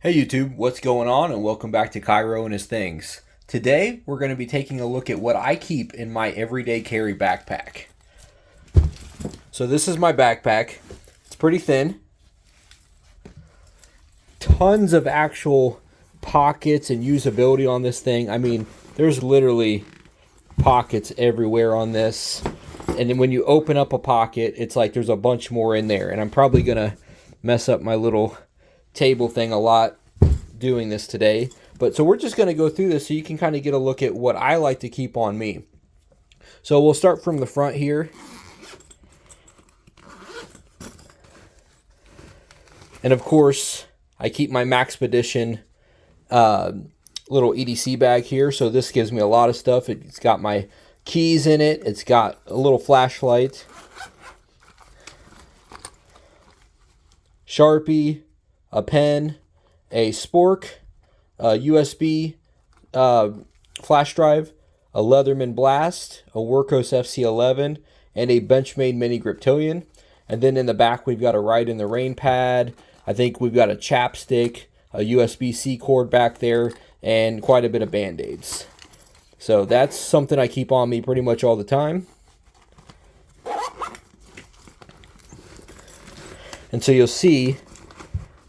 Hey YouTube, what's going on? And welcome back to Cairo and his things. Today we're going to be taking a look at what I keep in my everyday carry backpack. So this is my backpack. It's pretty thin. Tons of actual pockets and usability on this thing. I mean, there's literally pockets everywhere on this. And then when you open up a pocket, it's like there's a bunch more in there. And I'm probably going to mess up my little table thing a lot doing this today. But so we're just going to go through this so you can kind of get a look at what I like to keep on me. So we'll start from the front here. And of course, I keep my Maxpedition little EDC bag here. So this gives me a lot of stuff. It's got my keys in it. It's got a little flashlight, Sharpie, a pen, a spork, a USB flash drive, a Leatherman Blast, a Workhorse FC11, and a Benchmade Mini Griptilian. And then in the back, we've got a Ride in the Rain pad. I think we've got a chapstick, a USB-C cord back there, and quite a bit of Band-Aids. So that's something I keep on me pretty much all the time. And so you'll see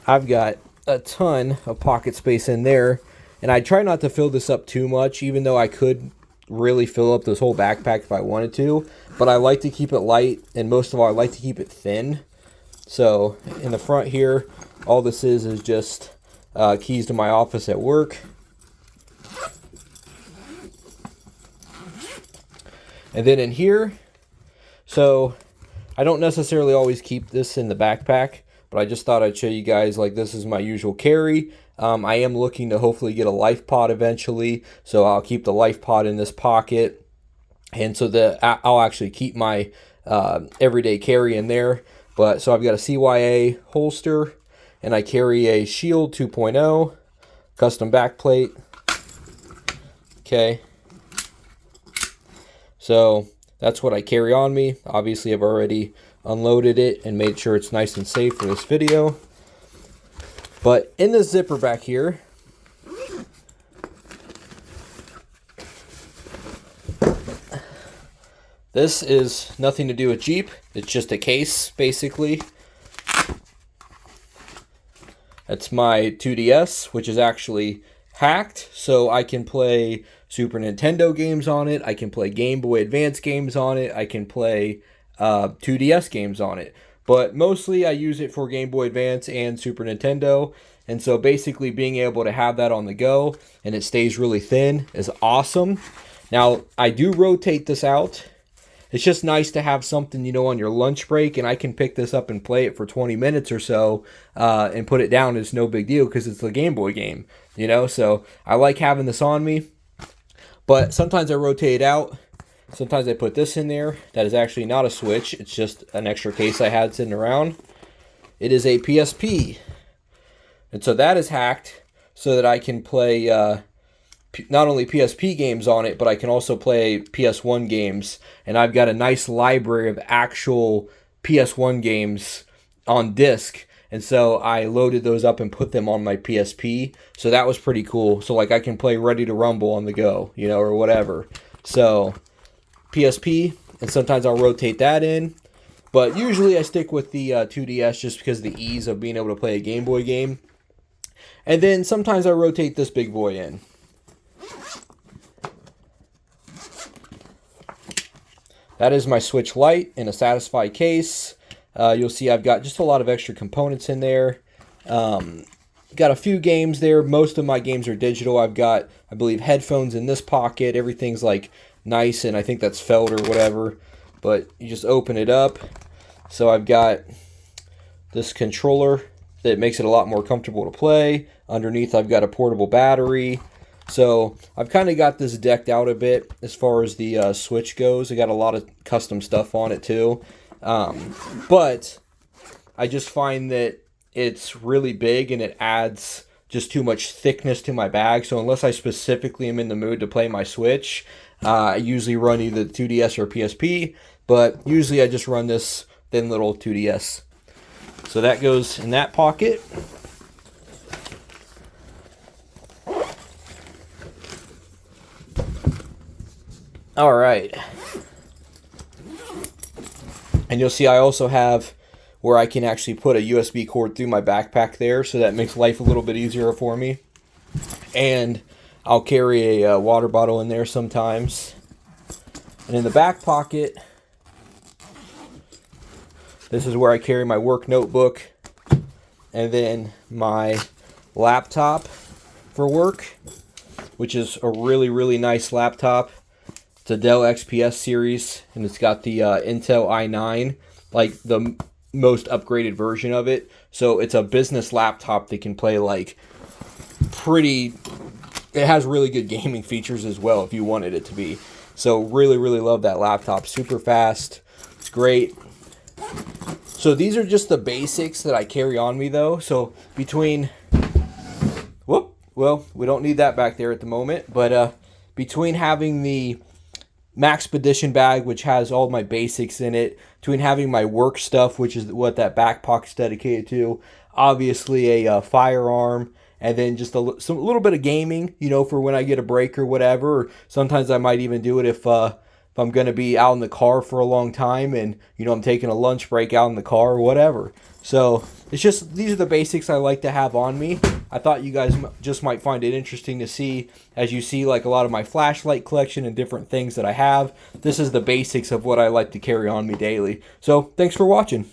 I've got a ton of pocket space in there, and I try not to fill this up too much, even though I could really fill up this whole backpack if I wanted to, but I like to keep it light, and most of all I like to keep it thin. So in the front here, all this is just keys to my office at work. And then in here, so I don't necessarily always keep this in the backpack, but I just thought I'd show you guys, like, this is my usual carry. I am looking to hopefully get a life pod eventually, so I'll keep the life pod in this pocket. And so I'll actually keep my everyday carry in there. But so I've got a CYA holster, and I carry a Shield 2.0 custom backplate. Okay. So that's what I carry on me. Obviously, I've already unloaded it and made sure it's nice and safe for this video. But in the zipper back here, this is nothing to do with Jeep. It's just a case, basically. That's my 2DS, which is actually hacked, so I can play Super Nintendo games on it. I can play Game Boy Advance games on it. I can play 2DS games on it. But mostly I use it for Game Boy Advance and Super Nintendo. And so basically being able to have that on the go and it stays really thin is awesome. Now, I do rotate this out. It's just nice to have something, you know, on your lunch break, and I can pick this up and play it for 20 minutes or so and put it down. It's no big deal because it's the Game Boy game, you know? So I like having this on me. But sometimes I rotate it out. Sometimes I put this in there. That is actually not a Switch. It's just an extra case I had sitting around. It is a PSP. And so that is hacked so that I can play not only PSP games on it, but I can also play PS1 games. And I've got a nice library of actual PS1 games on disc. And so I loaded those up and put them on my PSP. So that was pretty cool. So like I can play Ready to Rumble on the go, you know, or whatever. So PSP, and sometimes I'll rotate that in. But usually I stick with the 2DS just because of the ease of being able to play a Game Boy game. And then sometimes I rotate this big boy in. That is my Switch Lite in a Satisfy case. You'll see I've got just a lot of extra components in there. Got a few games there. Most of my games are digital. I've got, I believe, headphones in this pocket. Everything's like nice, and I think that's felt or whatever. But you just open it up. So I've got this controller that makes it a lot more comfortable to play. Underneath I've got a portable battery. So I've kind of got this decked out a bit as far as the Switch goes. I got a lot of custom stuff on it too. But I just find that it's really big and it adds just too much thickness to my bag. So unless I specifically am in the mood to play my Switch, I usually run either the 2DS or PSP. But usually I just run this thin little 2DS. So that goes in that pocket. All right. And you'll see I also have where I can actually put a USB cord through my backpack there, so that makes life a little bit easier for me. And I'll carry a water bottle in there sometimes. And in the back pocket, this is where I carry my work notebook and then my laptop for work, which is a really, really nice laptop. It's a Dell XPS series, and it's got the Intel i9, like the most upgraded version of it. So it's a business laptop that can play like pretty... It has really good gaming features as well if you wanted it to be. So really, really love that laptop. Super fast. It's great. So these are just the basics that I carry on me though. So between... Well, we don't need that back there at the moment. But between having the Maxpedition bag, which has all my basics in it, between having my work stuff, which is what that back pocket's dedicated to, obviously a firearm, and then just a little bit of gaming, you know, for when I get a break or whatever. Or sometimes I might even do it if I'm going to be out in the car for a long time and, you know, I'm taking a lunch break out in the car or whatever. So it's just, these are the basics I like to have on me. I thought you guys just might find it interesting to see, as you see like a lot of my flashlight collection and different things that I have. This is the basics of what I like to carry on me daily. So thanks for watching.